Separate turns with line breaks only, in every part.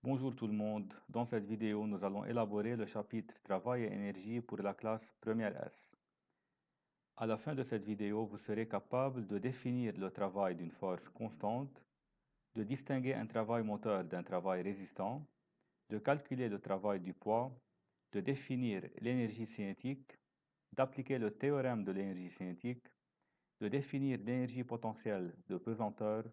Bonjour tout le monde, dans cette vidéo nous allons élaborer le chapitre Travail et énergie pour la classe première S. À la fin de cette vidéo, vous serez capable de définir le travail d'une force constante, de distinguer un travail moteur d'un travail résistant, de calculer le travail du poids, de définir l'énergie cinétique, d'appliquer le théorème de l'énergie cinétique, de définir l'énergie potentielle de pesanteur,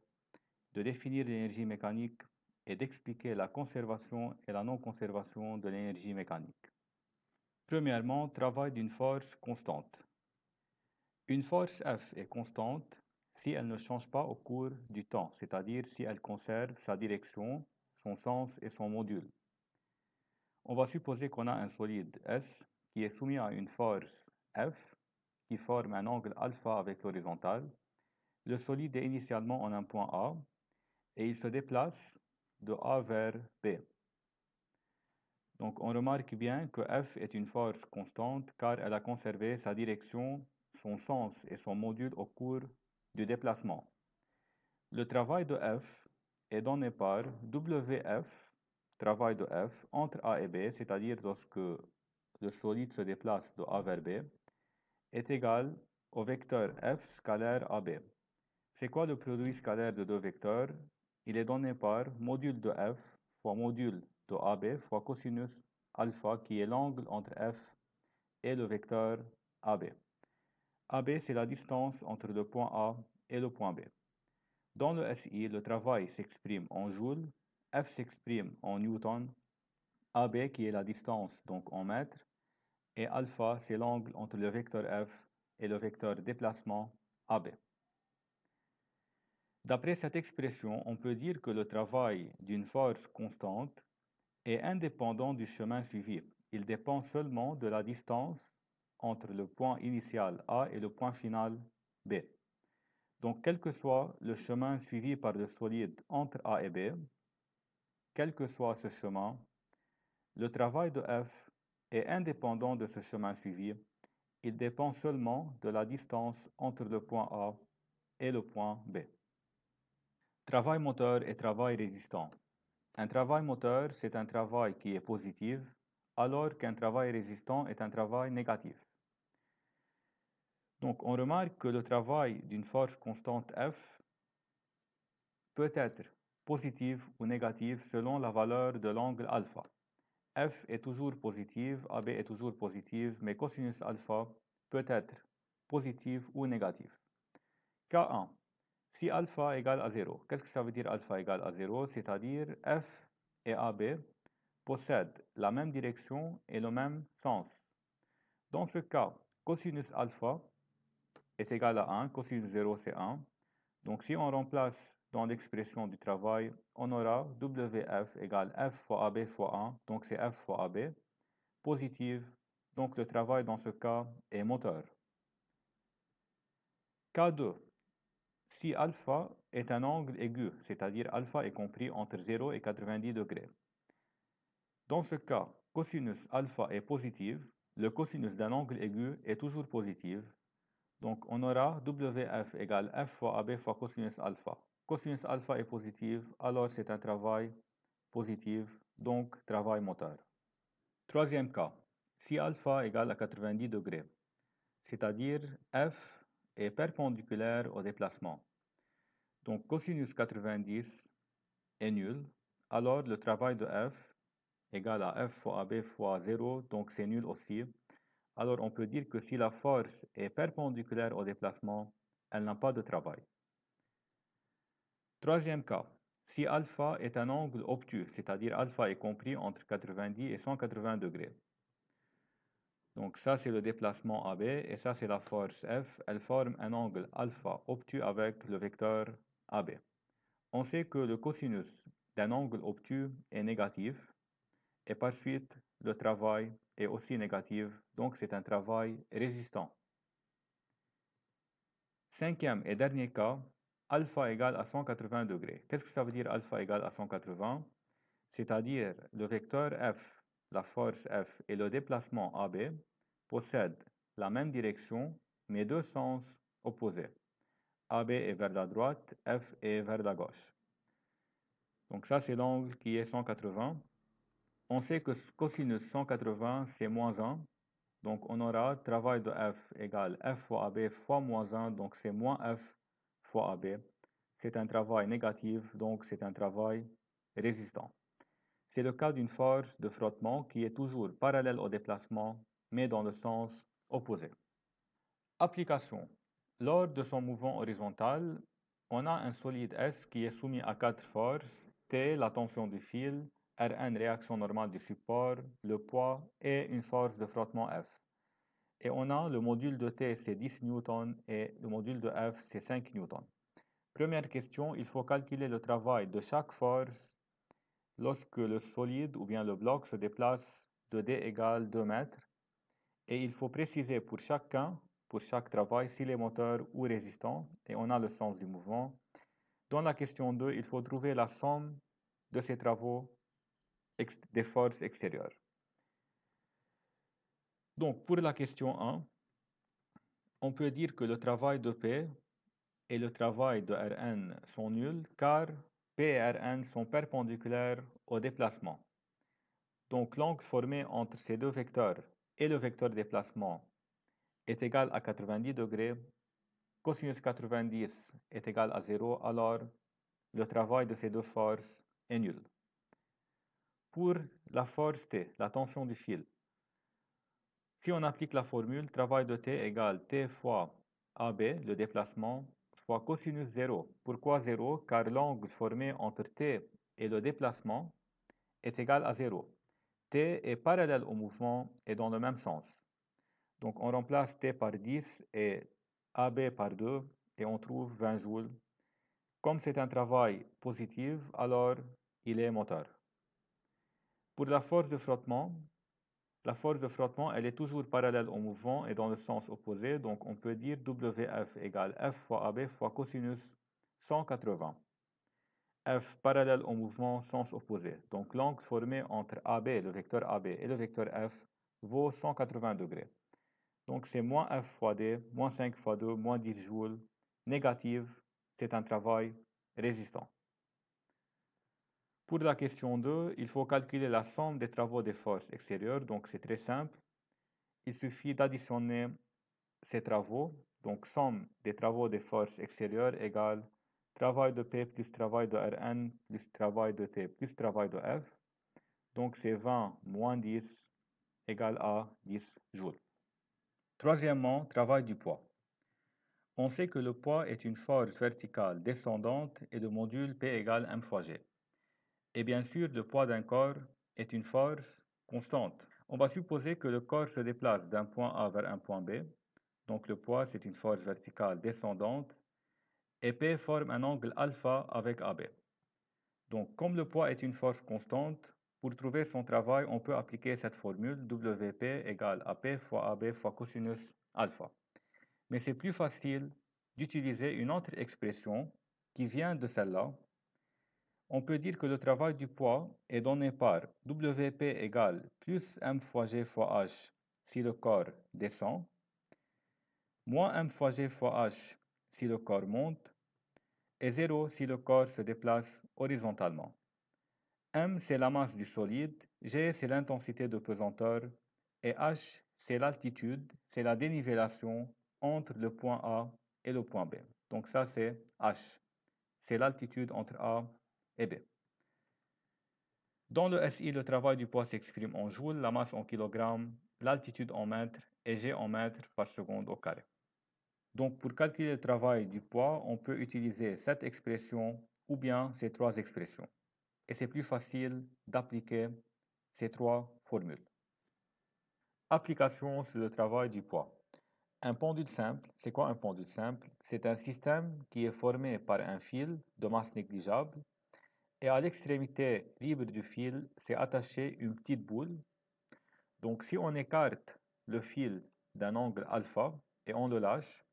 de définir l'énergie mécanique et d'expliquer la conservation et la non-conservation de l'énergie mécanique. Premièrement, travail d'une force constante. Une force F est constante si elle ne change pas au cours du temps, c'est-à-dire si elle conserve sa direction, son sens et son module. On va supposer qu'on a un solide S qui est soumis à une force F qui forme un angle alpha avec l'horizontale. Le solide est initialement en un point A et il se déplace de A vers B. Donc on remarque bien que F est une force constante car elle a conservé sa direction, son sens et son module au cours du déplacement. Le travail de F est donné par WF, travail de F, entre A et B, c'est-à-dire lorsque le solide se déplace de A vers B, est égal au vecteur F scalaire AB. C'est quoi le produit scalaire de deux vecteurs? Il est donné par module de F fois module de AB fois cosinus alpha qui est l'angle entre F et le vecteur AB. AB, c'est la distance entre le point A et le point B. Dans le SI, le travail s'exprime en joules, F s'exprime en newton, AB qui est la distance donc en mètres, et alpha c'est l'angle entre le vecteur F et le vecteur déplacement AB. D'après cette expression, on peut dire que le travail d'une force constante est indépendant du chemin suivi. Il dépend seulement de la distance entre le point initial A et le point final B. Donc, quel que soit le chemin suivi par le solide entre A et B, quel que soit ce chemin, le travail de F est indépendant de ce chemin suivi. Il dépend seulement de la distance entre le point A et le point B. Travail moteur et travail résistant. Un travail moteur, c'est un travail qui est positif, alors qu'un travail résistant est un travail négatif. Donc, on remarque que le travail d'une force constante F peut être positif ou négatif selon la valeur de l'angle alpha. F est toujours positive, AB est toujours positive, mais cosinus alpha peut être positif ou négatif. Cas 1. Si alpha égale à 0, qu'est-ce que ça veut dire alpha égale à 0? C'est-à-dire F et AB possèdent la même direction et le même sens. Dans ce cas, cosinus alpha est égal à 1, cosinus 0 c'est 1. Donc si on remplace dans l'expression du travail, on aura WF égale F fois AB fois 1, donc c'est F fois AB, positive, donc le travail dans ce cas est moteur. Cas 2. Si alpha est un angle aigu, c'est-à-dire alpha est compris entre 0 et 90 degrés. Dans ce cas, cosinus alpha est positive, le cosinus d'un angle aigu est toujours positif, donc on aura WF égale F fois AB fois cosinus alpha. Cosinus alpha est positif, alors c'est un travail positif, donc travail moteur. Troisième cas, si alpha égale à 90 degrés, c'est-à-dire F est perpendiculaire au déplacement. Donc cosinus 90 est nul, alors le travail de F égale à F fois AB fois 0, donc c'est nul aussi. Alors on peut dire que si la force est perpendiculaire au déplacement, elle n'a pas de travail. Troisième cas, si alpha est un angle obtus, c'est-à-dire alpha est compris entre 90 et 180 degrés. Donc ça c'est le déplacement AB et ça c'est la force F, elle forme un angle alpha obtus avec le vecteur AB. On sait que le cosinus d'un angle obtus est négatif et par suite le travail est aussi négatif, donc c'est un travail résistant. Cinquième et dernier cas, alpha égale à 180 degrés. Qu'est-ce que ça veut dire alpha égale à 180? C'est-à-dire le vecteur F, la force F et le déplacement AB possèdent la même direction mais deux sens opposés. AB est vers la droite, F est vers la gauche. Donc ça, c'est l'angle qui est 180. On sait que cosinus 180, c'est moins 1. Donc on aura travail de f égale f fois AB fois moins 1, donc c'est moins f fois AB. C'est un travail négatif, donc c'est un travail résistant. C'est le cas d'une force de frottement qui est toujours parallèle au déplacement, mais dans le sens opposé. Application. Lors de son mouvement horizontal, on a un solide S qui est soumis à 4 forces, T, la tension du fil, Rn, réaction normale du support, le poids et une force de frottement F. Et on a le module de T, c'est 10 newtons et le module de F, c'est 5 newtons. Première question, il faut calculer le travail de chaque force lorsque le solide ou bien le bloc se déplace de D égale 2 mètres. Et il faut préciser pour chaque travail, s'il est moteur ou résistant, et on a le sens du mouvement. Dans la question 2, il faut trouver la somme de ces travaux des forces extérieures. Donc, pour la question 1, on peut dire que le travail de P et le travail de Rn sont nuls car P et Rn sont perpendiculaires au déplacement. Donc l'angle formé entre ces deux vecteurs et le vecteur déplacement est égal à 90 degrés. Cosinus 90 est égal à 0, alors le travail de ces deux forces est nul. Pour la force T, la tension du fil, si on applique la formule, travail de T égale T fois AB, le déplacement, fois cosinus 0. Pourquoi 0? Car l'angle formé entre T et le déplacement est égal à 0. T est parallèle au mouvement et dans le même sens. Donc on remplace T par 10 et AB par 2 et on trouve 20 joules. Comme c'est un travail positif, alors il est moteur. Pour la force de frottement, elle est toujours parallèle au mouvement et dans le sens opposé, donc on peut dire WF égale F fois AB fois cosinus 180. F parallèle au mouvement, sens opposé. Donc l'angle formé entre AB, le vecteur AB, et le vecteur F vaut 180 degrés. Donc c'est moins F fois D, moins 5 fois 2, moins 10 joules. Négative, c'est un travail résistant. Pour la question 2, il faut calculer la somme des travaux des forces extérieures, donc c'est très simple. Il suffit d'additionner ces travaux, donc somme des travaux des forces extérieures égale travail de P plus travail de Rn plus travail de T plus travail de F. Donc c'est 20 moins 10 égale à 10 joules. Troisièmement, travail du poids. On sait que le poids est une force verticale descendante et le module P égale m fois g. Et bien sûr, le poids d'un corps est une force constante. On va supposer que le corps se déplace d'un point A vers un point B. Donc le poids, c'est une force verticale descendante. Et P forme un angle alpha avec AB. Donc comme le poids est une force constante, pour trouver son travail, on peut appliquer cette formule WP égale AP fois AB fois cosinus alpha. Mais c'est plus facile d'utiliser une autre expression qui vient de celle-là. On peut dire que le travail du poids est donné par WP égale plus m fois g fois h si le corps descend, moins m fois g fois h si le corps monte, et 0 si le corps se déplace horizontalement. M, c'est la masse du solide, G, c'est l'intensité de pesanteur, et H, c'est l'altitude, c'est la dénivellation entre le point A et le point B. Donc ça, c'est H. C'est l'altitude entre A et B. Dans le SI, le travail du poids s'exprime en joules, la masse en kilogrammes, l'altitude en mètres et G en mètres par seconde au carré. Donc pour calculer le travail du poids, on peut utiliser cette expression ou bien ces trois expressions. Et c'est plus facile d'appliquer ces trois formules. Application sur le travail du poids. Un pendule simple, c'est quoi un pendule simple? C'est un système qui est formé par un fil de masse négligeable et à l'extrémité libre du fil, c'est attaché une petite boule. Donc si on écarte le fil d'un angle alpha et on le lâche,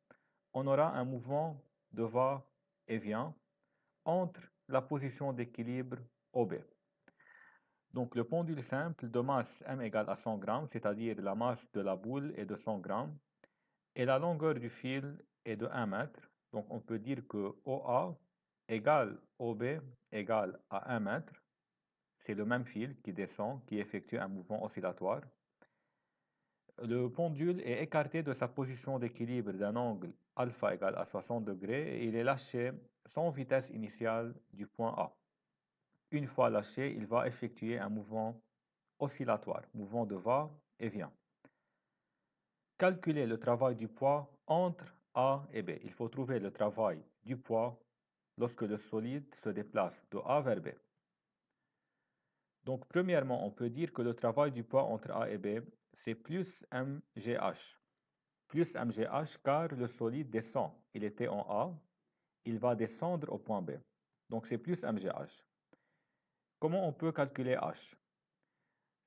on aura un mouvement de va-et-vient entre la position d'équilibre OB. Donc le pendule simple de masse m égale à 100 grammes, c'est-à-dire la masse de la boule est de 100 grammes, et la longueur du fil est de 1 mètre. Donc on peut dire que OA égale OB égale à 1 mètre. C'est le même fil qui descend, qui effectue un mouvement oscillatoire. Le pendule est écarté de sa position d'équilibre d'un angle alpha égale à 60 degrés et il est lâché sans vitesse initiale du point A. Une fois lâché, il va effectuer un mouvement oscillatoire, mouvement de va et vient. Calculer le travail du poids entre A et B. Il faut trouver le travail du poids lorsque le solide se déplace de A vers B. Donc, premièrement, on peut dire que le travail du poids entre A et B, c'est plus mgh. Plus mgh car le solide descend. Il était en A, il va descendre au point B. Donc, c'est plus mgh. Comment on peut calculer h?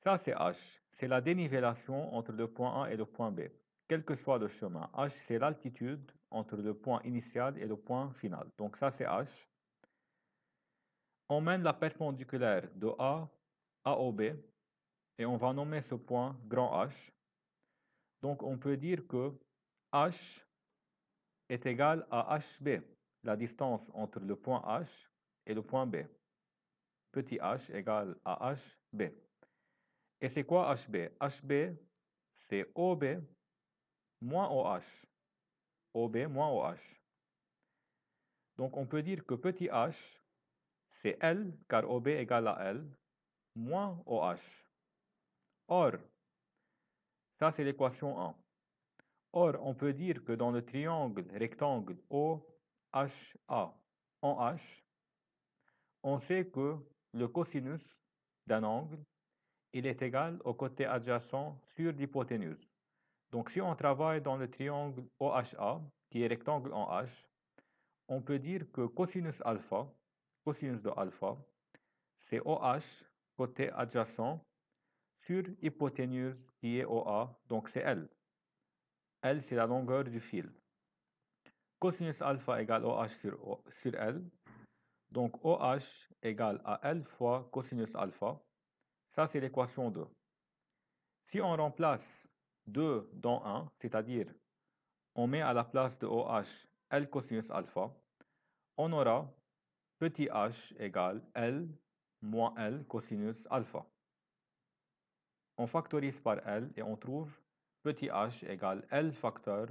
Ça, c'est h. C'est la dénivellation entre le point A et le point B. Quel que soit le chemin, h, c'est l'altitude entre le point initial et le point final. Donc, ça, c'est h. On mène la perpendiculaire de A à OB et on va nommer ce point grand H. Donc, on peut dire que H est égal à HB, la distance entre le point H et le point B. Petit h égale à HB. Et c'est quoi HB? HB, c'est OB moins OH. OB moins OH. Donc, on peut dire que petit h, c'est L, car OB égale à L, moins OH. Or, ça, c'est l'équation 1. Or, on peut dire que dans le triangle rectangle OHA en H, on sait que le cosinus d'un angle, il est égal au côté adjacent sur l'hypoténuse. Donc, si on travaille dans le triangle OHA, qui est rectangle en H, on peut dire que cosinus alpha, cosinus de alpha, c'est OH côté adjacent sur hypoténuse qui est OA, donc c'est L. L, c'est la longueur du fil. Cosinus alpha égale OH sur L. Donc OH égale à L fois cosinus alpha. Ça, c'est l'équation 2. Si on remplace 2 dans 1, c'est-à-dire on met à la place de OH L cosinus alpha, on aura petit h égale L moins L cosinus alpha. On factorise par L et on trouve petit h égale L facteur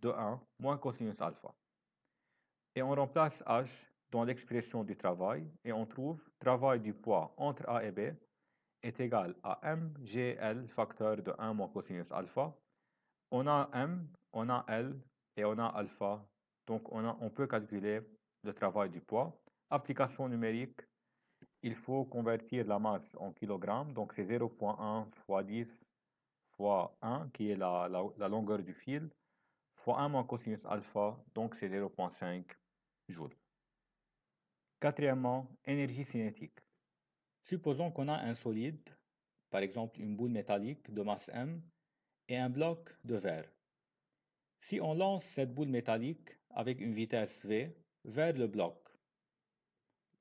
de 1 moins cosinus alpha. Et on remplace h dans l'expression du travail et on trouve travail du poids entre A et B est égal à mgl facteur de 1 moins cosinus alpha. On a m, on a L et on a alpha. Donc on peut calculer le travail du poids. Application numérique, il faut convertir la masse en kilogrammes. Donc c'est 0,1 fois 10 fois 1 qui est la longueur du fil fois 1 moins cosinus alpha, donc c'est 0,5 joules. Quatrièmement, énergie cinétique. Supposons qu'on a un solide, par exemple une boule métallique de masse m, et un bloc de verre. Si on lance cette boule métallique avec une vitesse v vers le bloc,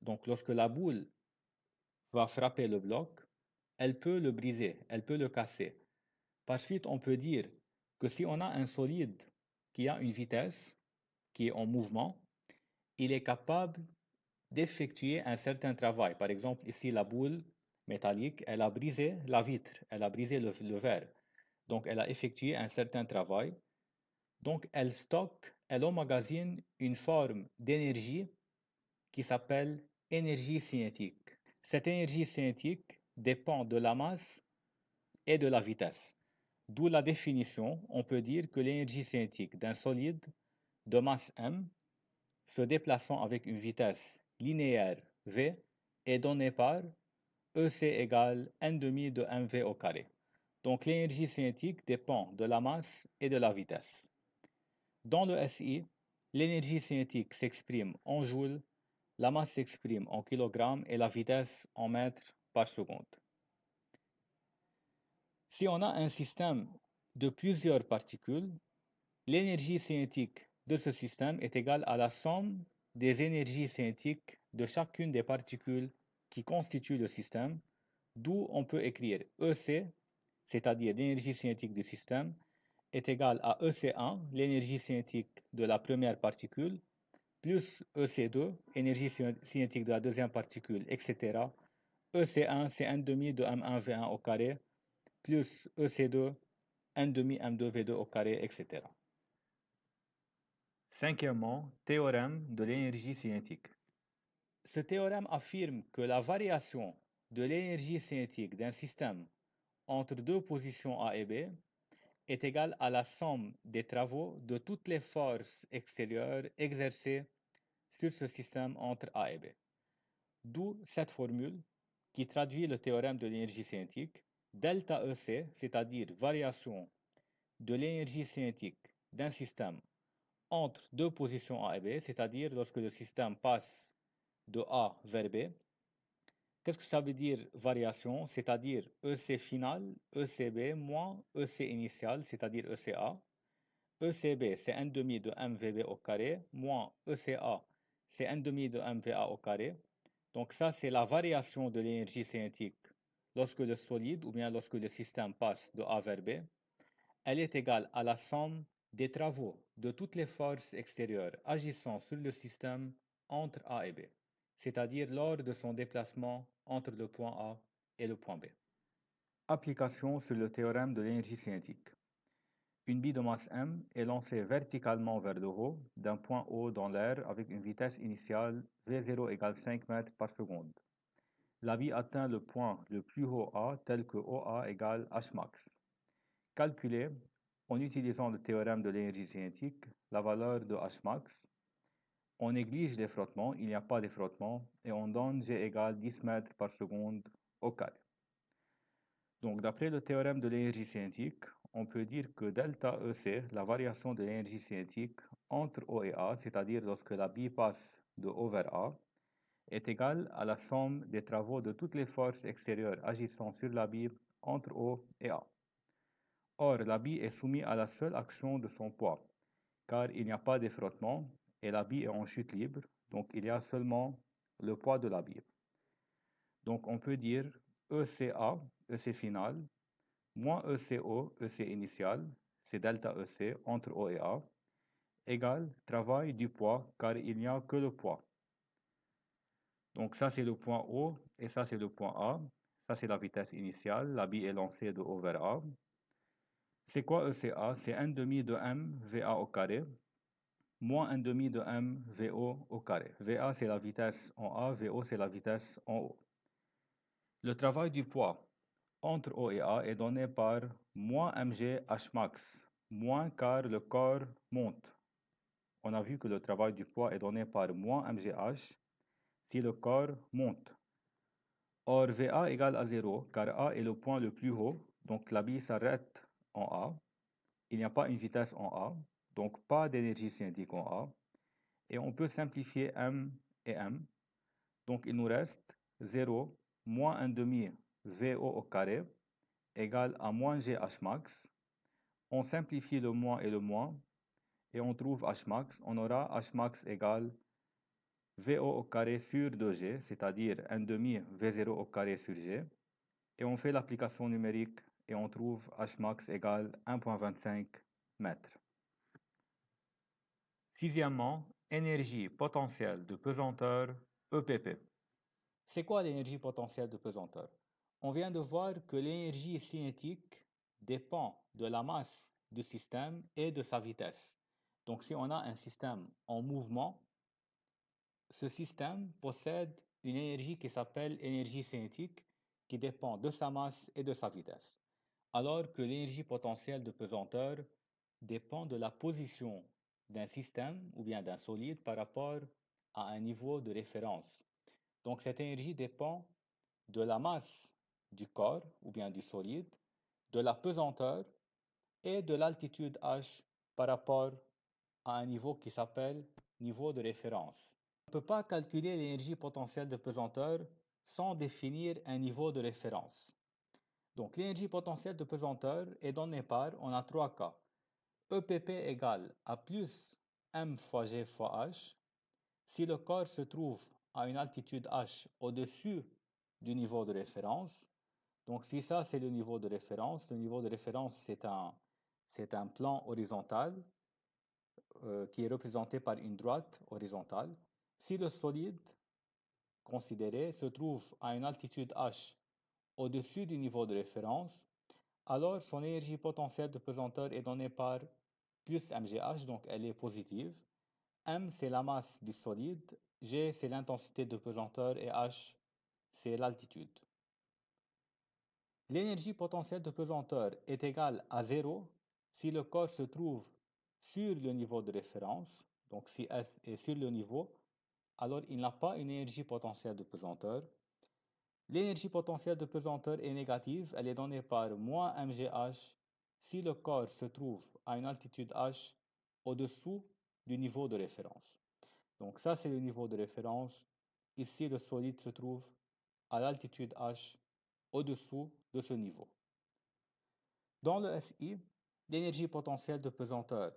donc lorsque la boule va frapper le bloc, elle peut le briser, elle peut le casser. Par suite, on peut dire que si on a un solide qui a une vitesse, qui est en mouvement, il est capable d'effectuer un certain travail. Par exemple, ici, la boule métallique, elle a brisé la vitre, elle a brisé le verre. Donc, elle a effectué un certain travail. Donc, elle stocke, elle emmagasine une forme d'énergie qui s'appelle énergie cinétique. Cette énergie cinétique dépend de la masse et de la vitesse. D'où la définition, on peut dire que l'énergie cinétique d'un solide de masse m se déplaçant avec une vitesse linéaire v est donnée par EC égale n demi de mv au carré. Donc l'énergie cinétique dépend de la masse et de la vitesse. Dans le SI, l'énergie cinétique s'exprime en joules, la masse s'exprime en kilogrammes et la vitesse en mètres par seconde. Si on a un système de plusieurs particules, l'énergie cinétique de ce système est égale à la somme des énergies cinétiques de chacune des particules qui constituent le système, d'où on peut écrire EC, c'est-à-dire l'énergie cinétique du système, est égale à EC1, l'énergie cinétique de la première particule, plus EC2, énergie cinétique de la deuxième particule, etc. EC1, c'est 1 demi de M1 V1 au carré, plus EC2, 1 demi M2 V2 au carré, etc. Cinquièmement, théorème de l'énergie cinétique. Ce théorème affirme que la variation de l'énergie cinétique d'un système entre deux positions A et B est égale à la somme des travaux de toutes les forces extérieures exercées sur ce système entre A et B. D'où cette formule qui traduit le théorème de l'énergie cinétique, delta EC, c'est-à-dire variation de l'énergie cinétique d'un système entre deux positions A et B, c'est-à-dire lorsque le système passe de A vers B. Qu'est-ce que ça veut dire variation? C'est-à-dire EC final, ECB moins EC initial, c'est-à-dire ECA. ECB, c'est 1 demi de MVB au carré, moins ECA, c'est 1 demi de MVA au carré. Donc ça, c'est la variation de l'énergie cinétique lorsque le solide, ou bien lorsque le système passe de A vers B. Elle est égale à la somme des travaux de toutes les forces extérieures agissant sur le système entre A et B, c'est-à-dire lors de son déplacement entre le point A et le point B. Application sur le théorème de l'énergie cinétique. Une bille de masse m est lancée verticalement vers le haut d'un point O dans l'air avec une vitesse initiale V0 égale 5 mètres par seconde. La bille atteint le point le plus haut A tel que OA égale Hmax. Calculez, en utilisant le théorème de l'énergie cinétique, la valeur de Hmax. On néglige les frottements, il n'y a pas de frottements, et on donne G égale 10 mètres par seconde au carré. Donc, d'après le théorème de l'énergie cinétique, on peut dire que delta EC, la variation de l'énergie cinétique entre O et A, c'est-à-dire lorsque la bille passe de O vers A, est égale à la somme des travaux de toutes les forces extérieures agissant sur la bille entre O et A. Or, la bille est soumise à la seule action de son poids, car il n'y a pas de frottement et la bille est en chute libre, donc il y a seulement le poids de la bille. Donc on peut dire ECA, EC final, moins ECO, EC initial, c'est delta EC entre O et A, égale travail du poids, car il n'y a que le poids. Donc ça c'est le point O et ça c'est le point A. Ça c'est la vitesse initiale, la bille est lancée de O vers A. C'est quoi ECA? C'est 1 demi de M VA au carré, moins 1 demi de M VO au carré. VA c'est la vitesse en A, VO c'est la vitesse en O. Le travail du poids entre O et A est donné par moins mg Hmax, moins car le corps monte. On a vu que le travail du poids est donné par moins mgh si le corps monte. Or, VA égale à 0, car A est le point le plus haut, donc la bille s'arrête en A. Il n'y a pas une vitesse en A, donc pas d'énergie cinétique en A. Et on peut simplifier M et M. Donc il nous reste 0 moins 1 demi VO au carré égale à moins G Hmax. On simplifie le moins et le moins et on trouve Hmax. On aura Hmax égale VO au carré sur 2G, c'est-à-dire 1 demi V0 au carré sur G. Et on fait l'application numérique et on trouve Hmax égale 1,25 mètres. Sixièmement, énergie potentielle de pesanteur EPP. C'est quoi l'énergie potentielle de pesanteur? On vient de voir que l'énergie cinétique dépend de la masse du système et de sa vitesse. Donc si on a un système en mouvement, ce système possède une énergie qui s'appelle énergie cinétique qui dépend de sa masse et de sa vitesse. Alors que l'énergie potentielle de pesanteur dépend de la position d'un système ou bien d'un solide par rapport à un niveau de référence. Donc cette énergie dépend de la masse du corps ou bien du solide, de la pesanteur et de l'altitude h par rapport à un niveau qui s'appelle niveau de référence. On ne peut pas calculer l'énergie potentielle de pesanteur sans définir un niveau de référence. Donc l'énergie potentielle de pesanteur est donnée par, on a trois cas. EPP égale à plus m fois g fois h. Si le corps se trouve à une altitude h au-dessus du niveau de référence, donc si ça c'est le niveau de référence c'est un plan horizontal qui est représenté par une droite horizontale. Si le solide considéré se trouve à une altitude h au-dessus du niveau de référence, alors son énergie potentielle de pesanteur est donnée par plus mgh, donc elle est positive. M, c'est la masse du solide, G, c'est l'intensité de pesanteur et H, c'est l'altitude. L'énergie potentielle de pesanteur est égale à 0 si le corps se trouve sur le niveau de référence. Donc si S est sur le niveau, alors il n'a pas une énergie potentielle de pesanteur. L'énergie potentielle de pesanteur est négative, elle est donnée par moins mgh si le corps se trouve à une altitude h au-dessous du niveau de référence. Donc ça, c'est le niveau de référence. Ici, le solide se trouve à l'altitude h au-dessous de ce niveau. Dans le SI, l'énergie potentielle de pesanteur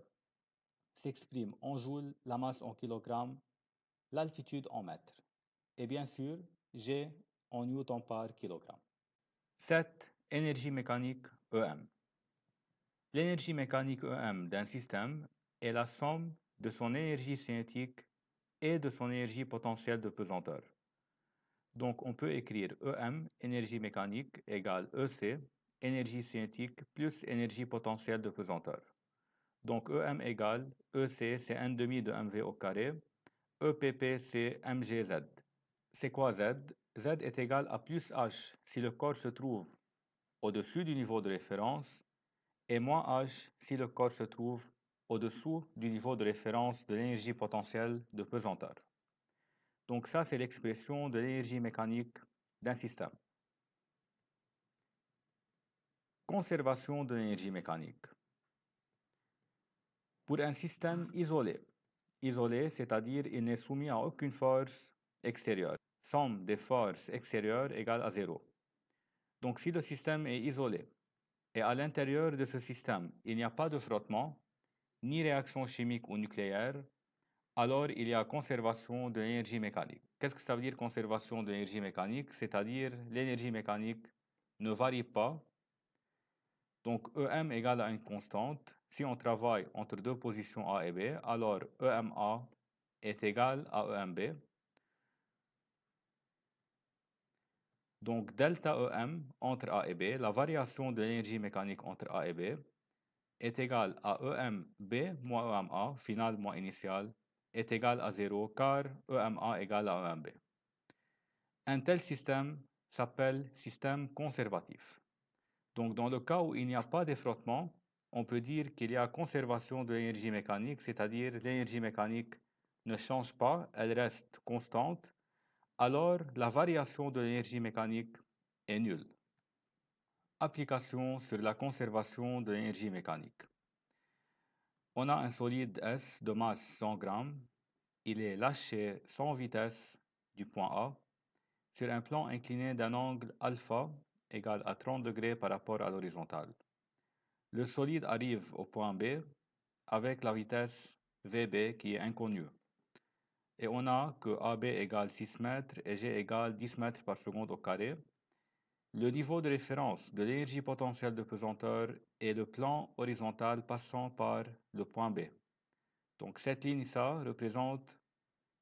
s'exprime en joules, la masse en kilogrammes, l'altitude en mètres. Et bien sûr, G en newton par kilogramme. 7. Énergie mécanique EM. L'énergie mécanique EM d'un système est la somme de son énergie cinétique et de son énergie potentielle de pesanteur. Donc on peut écrire EM, énergie mécanique, égale EC, énergie cinétique, plus énergie potentielle de pesanteur. Donc EM égale EC, c'est 1 demi de mv au carré, EPP, c'est mgz. C'est quoi Z? Z est égal à plus H si le corps se trouve au-dessus du niveau de référence et moins H si le corps se trouve au-dessous du niveau de référence de l'énergie potentielle de pesanteur. Donc ça, c'est l'expression de l'énergie mécanique d'un système. Conservation de l'énergie mécanique. Pour un système isolé, c'est-à-dire il n'est soumis à aucune force extérieure. Somme des forces extérieures égale à 0. Donc si le système est isolé et à l'intérieur de ce système, il n'y a pas de frottement, ni réaction chimique ou nucléaire, alors il y a conservation de l'énergie mécanique. Qu'est-ce que ça veut dire conservation de l'énergie mécanique? C'est-à-dire l'énergie mécanique ne varie pas. Donc EM égale à une constante. Si on travaille entre deux positions A et B, alors EMA est égal à EMB. Donc delta EM entre A et B, la variation de l'énergie mécanique entre A et B, est égale à EMB moins EMA, finale moins initiale, est égal à 0 car EMA égale à EMB. Un tel système s'appelle système conservatif. Donc dans le cas où il n'y a pas de frottement, on peut dire qu'il y a conservation de l'énergie mécanique, c'est-à-dire l'énergie mécanique ne change pas, elle reste constante, alors la variation de l'énergie mécanique est nulle. Application sur la conservation de l'énergie mécanique. On a un solide S de masse 100 grammes. Il est lâché sans vitesse du point A sur un plan incliné d'un angle alpha égal à 30 degrés par rapport à l'horizontale. Le solide arrive au point B avec la vitesse Vb qui est inconnue. Et on a que AB égale 6 mètres et G égale 10 mètres par seconde au carré. Le niveau de référence de l'énergie potentielle de pesanteur est le plan horizontal passant par le point B. Donc cette ligne-là représente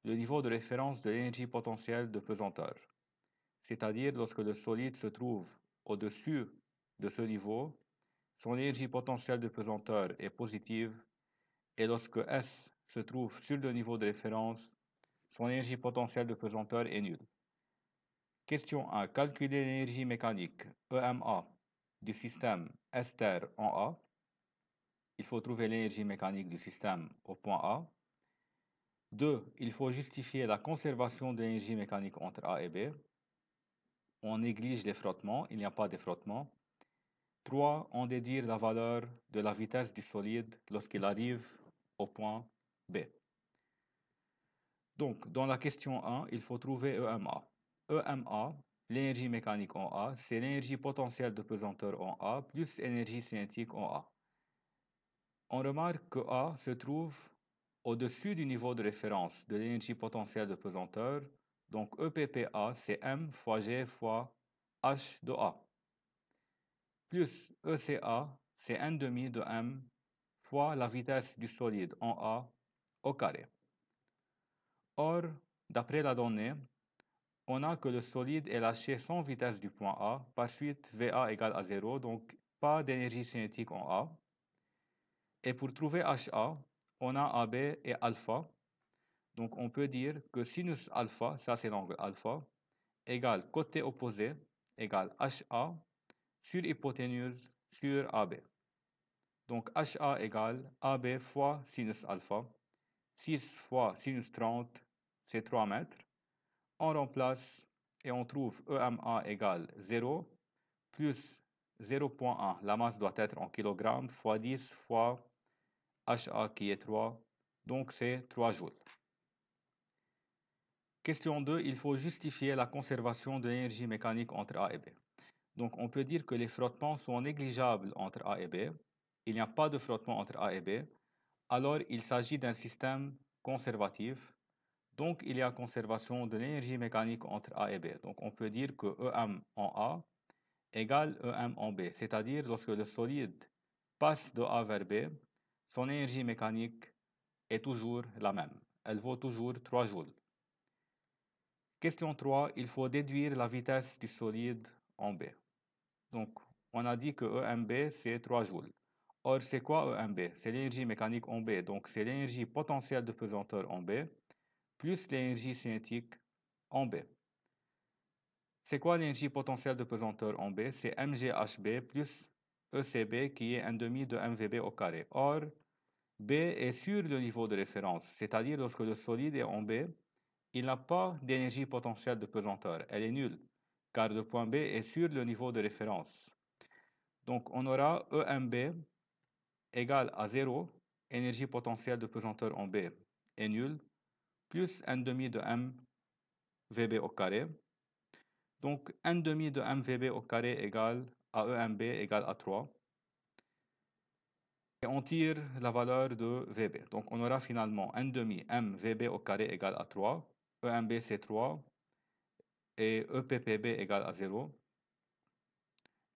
le niveau de référence de l'énergie potentielle de pesanteur. C'est-à-dire lorsque le solide se trouve au-dessus de ce niveau, son énergie potentielle de pesanteur est positive et lorsque S se trouve sur le niveau de référence, son énergie potentielle de pesanteur est nulle. Question 1. Calculer l'énergie mécanique EMA du système S terre en A. Il faut trouver l'énergie mécanique du système au point A. 2. Il faut justifier la conservation de l'énergie mécanique entre A et B. On néglige les frottements, il n'y a pas de frottement. 3. On déduire la valeur de la vitesse du solide lorsqu'il arrive au point B. Donc, dans la question 1, il faut trouver EMA. EMA, l'énergie mécanique en A, c'est l'énergie potentielle de pesanteur en A plus énergie cinétique en A. On remarque que A se trouve au-dessus du niveau de référence de l'énergie potentielle de pesanteur. Donc EPPA, c'est M fois G fois H de A. Plus ECA, c'est 1 demi de M fois la vitesse du solide en A au carré. Or, d'après la donnée, on a que le solide est lâché sans vitesse du point A, par suite VA égale à 0, donc pas d'énergie cinétique en A. Et pour trouver HA, on a AB et alpha. Donc on peut dire que sinus alpha, ça c'est l'angle alpha, égale côté opposé, égale HA sur hypoténuse sur AB. Donc HA égale AB fois sinus alpha. 6 fois sinus 30, c'est 3 mètres. On remplace et on trouve EMA égale 0 plus 0,1, la masse doit être en kilogrammes, fois 10 fois HA qui est 3, donc c'est 3 joules. Question 2, il faut justifier la conservation de l'énergie mécanique entre A et B. Donc on peut dire que les frottements sont négligeables entre A et B. Il n'y a pas de frottement entre A et B. Alors il s'agit d'un système conservatif. Donc il y a conservation de l'énergie mécanique entre A et B. Donc on peut dire que EM en A égale EM en B. C'est-à-dire lorsque le solide passe de A vers B, son énergie mécanique est toujours la même. Elle vaut toujours 3 joules. Question 3, il faut déduire la vitesse du solide en B. Donc, on a dit que EMB, c'est 3 joules. Or, c'est quoi EMB? C'est l'énergie mécanique en B. Donc, c'est l'énergie potentielle de pesanteur en B, plus l'énergie cinétique en B. C'est quoi l'énergie potentielle de pesanteur en B? C'est mGHB plus ECB qui est 1 demi de mVb au carré. Or, B est sur le niveau de référence, c'est-à-dire lorsque le solide est en B, il n'a pas d'énergie potentielle de pesanteur, elle est nulle, car le point B est sur le niveau de référence. Donc on aura EMB égale à 0, énergie potentielle de pesanteur en B est nulle, plus 1 demi de m Vb au carré. Donc 1 demi de m Vb au carré égale à EMB égale à 3. Et on tire la valeur de Vb. Donc on aura finalement 1 demi m Vb au carré égale à 3. EMB c'est 3. Et EPPB égale à 0.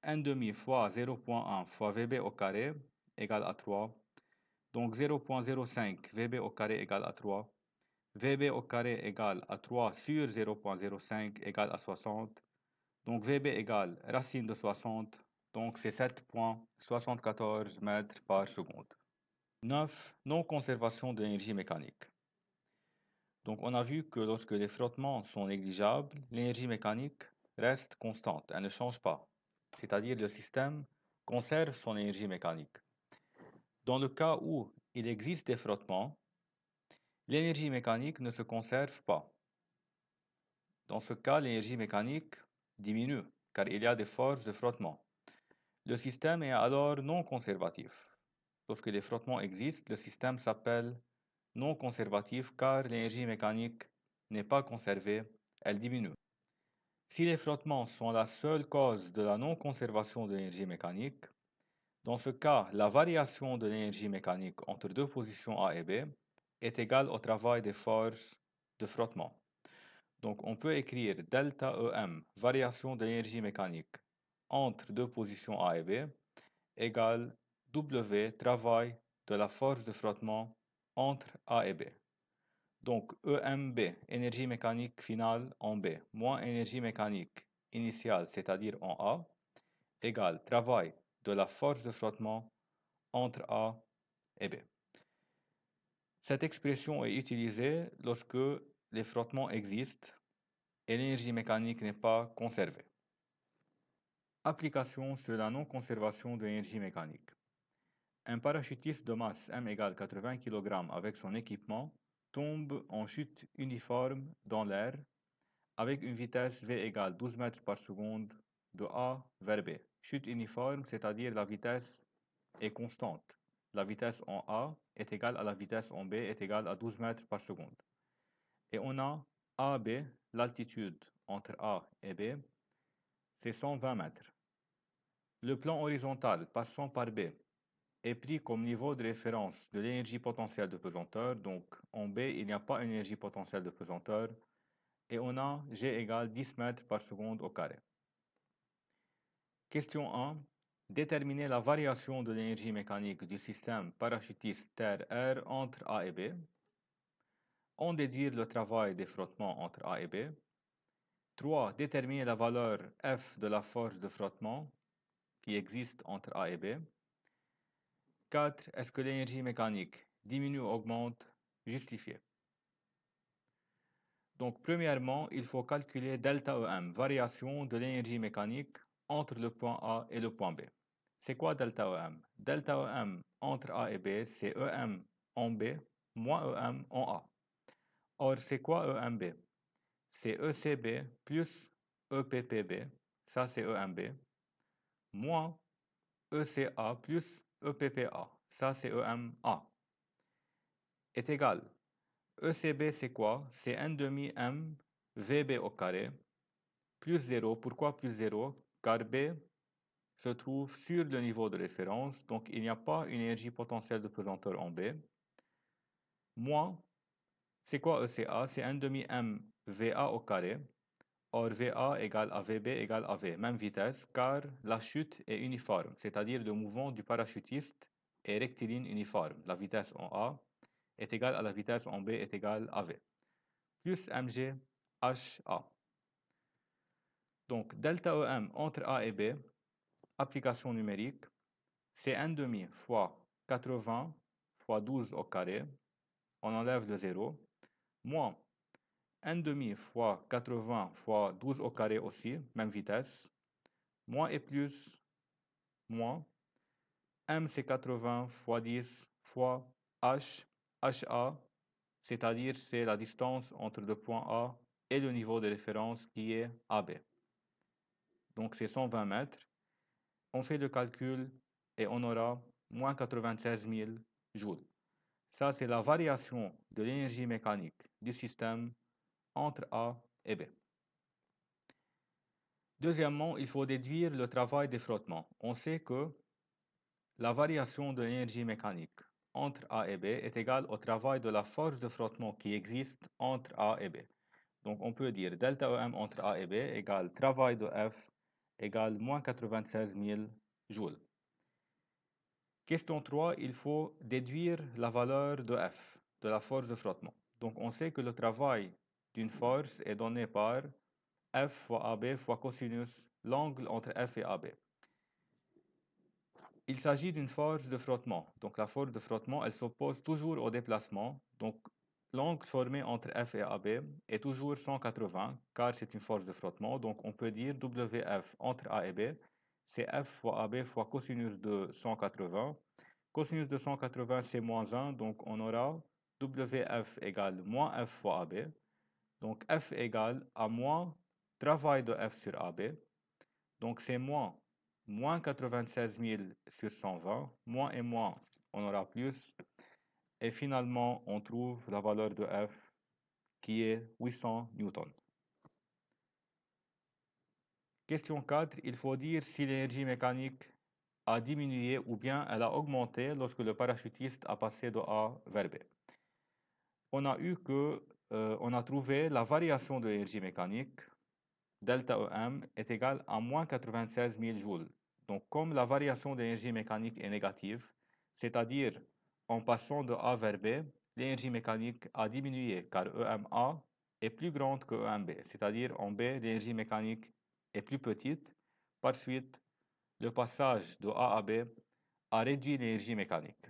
1 demi fois 0,1 fois Vb au carré égale à 3. Donc 0,05 Vb au carré égale à 3. Vb au carré égale à 3 sur 0,05 égale à 60. Donc Vb égale racine de 60. Donc c'est 7,74 mètres par seconde. 9. Non-conservation de l'énergie mécanique. Donc on a vu que lorsque les frottements sont négligeables, l'énergie mécanique reste constante, elle ne change pas. C'est-à-dire le système conserve son énergie mécanique. Dans le cas où il existe des frottements, l'énergie mécanique ne se conserve pas. Dans ce cas, l'énergie mécanique diminue, car il y a des forces de frottement. Le système est alors non conservatif. Lorsque les frottements existent, le système s'appelle non conservatif car l'énergie mécanique n'est pas conservée, elle diminue. Si les frottements sont la seule cause de la non-conservation de l'énergie mécanique, dans ce cas, la variation de l'énergie mécanique entre deux positions A et B est égale au travail des forces de frottement. Donc on peut écrire delta EM, variation de l'énergie mécanique entre deux positions A et B, égale W, travail de la force de frottement entre A et B. Donc EMB, énergie mécanique finale en B, moins énergie mécanique initiale, c'est-à-dire en A, égale travail de la force de frottement entre A et B. Cette expression est utilisée lorsque les frottements existent et l'énergie mécanique n'est pas conservée. Application sur la non-conservation de l'énergie mécanique. Un parachutiste de masse M égale 80 kg avec son équipement tombe en chute uniforme dans l'air avec une vitesse v égale 12 mètres par seconde de A vers B. Chute uniforme, c'est-à-dire la vitesse est constante. La vitesse en A est égale à la vitesse en B est égale à 12 mètres par seconde. Et on a AB, l'altitude entre A et B, c'est 120 mètres. Le plan horizontal passant par B est pris comme niveau de référence de l'énergie potentielle de pesanteur. Donc en B, il n'y a pas énergie potentielle de pesanteur. Et on a G égale 10 mètres par seconde au carré. Question 1. Déterminer la variation de l'énergie mécanique du système parachutiste terre-air entre A et B. On déduire le travail des frottements entre A et B. 3. Déterminer la valeur F de la force de frottement qui existe entre A et B. 4. Est-ce que l'énergie mécanique diminue ou augmente? Justifier. Donc, premièrement, il faut calculer delta EM, variation de l'énergie mécanique entre le point A et le point B. C'est quoi delta EM? Delta EM entre A et B, c'est EM en B moins EM en A. Or, c'est quoi EMB? C'est ECB plus EPPB, ça c'est EMB, moins ECA plus EPPA, ça c'est EMA, est égal. ECB c'est quoi? C'est 1 demi M VB au carré, plus 0. Pourquoi plus 0? Car B se trouve sur le niveau de référence, donc il n'y a pas une énergie potentielle de pesanteur en B. Moins, c'est quoi ECA? C'est 1 demi M VA au carré. Or, VA égale à VB égale à V, même vitesse, car la chute est uniforme, c'est-à-dire le mouvement du parachutiste est rectiligne uniforme. La vitesse en A est égale à la vitesse en B est égale à V, plus mg HA. Donc, delta EM entre A et B, application numérique, c'est 1 demi fois 80 fois 12 au carré, on enlève le 0, moins 1 demi fois 80 fois 12 au carré aussi, même vitesse, moins et plus, moins, M c'est 80 fois 10 fois H, HA, c'est-à-dire c'est la distance entre le point A et le niveau de référence qui est AB. Donc c'est 120 mètres. On fait le calcul et on aura moins 96 000 joules. Ça, c'est la variation de l'énergie mécanique du système entre A et B. Deuxièmement, il faut déduire le travail des frottements. On sait que la variation de l'énergie mécanique entre A et B est égale au travail de la force de frottement qui existe entre A et B. Donc on peut dire delta EM entre A et B égale travail de F égale moins 96 000 joules. Question 3, il faut déduire la valeur de F, de la force de frottement. Donc on sait que le travail d'une force est donné par F fois AB fois cosinus l'angle entre F et AB. Il s'agit d'une force de frottement. Donc la force de frottement, elle s'oppose toujours au déplacement. Donc l'angle formé entre F et AB est toujours 180 car c'est une force de frottement. Donc on peut dire WF entre A et B, c'est F fois AB fois cosinus de 180. Cosinus de 180 c'est moins 1, donc on aura WF égale moins F fois AB. Donc F égale à moins travail de F sur AB. Donc c'est moins 96 000 sur 120, moins et moins, on aura plus. Et finalement, on trouve la valeur de F qui est 800 newtons. Question 4, il faut dire si l'énergie mécanique a diminué ou bien elle a augmenté lorsque le parachutiste a passé de A vers B. On a trouvé la variation de l'énergie mécanique, delta EM, est égale à moins 96 000 joules. Donc, comme la variation de l'énergie mécanique est négative, c'est-à-dire en passant de A vers B, l'énergie mécanique a diminué car EMA est plus grande que EMB, c'est-à-dire en B, l'énergie mécanique est plus petite. Par suite, le passage de A à B a réduit l'énergie mécanique.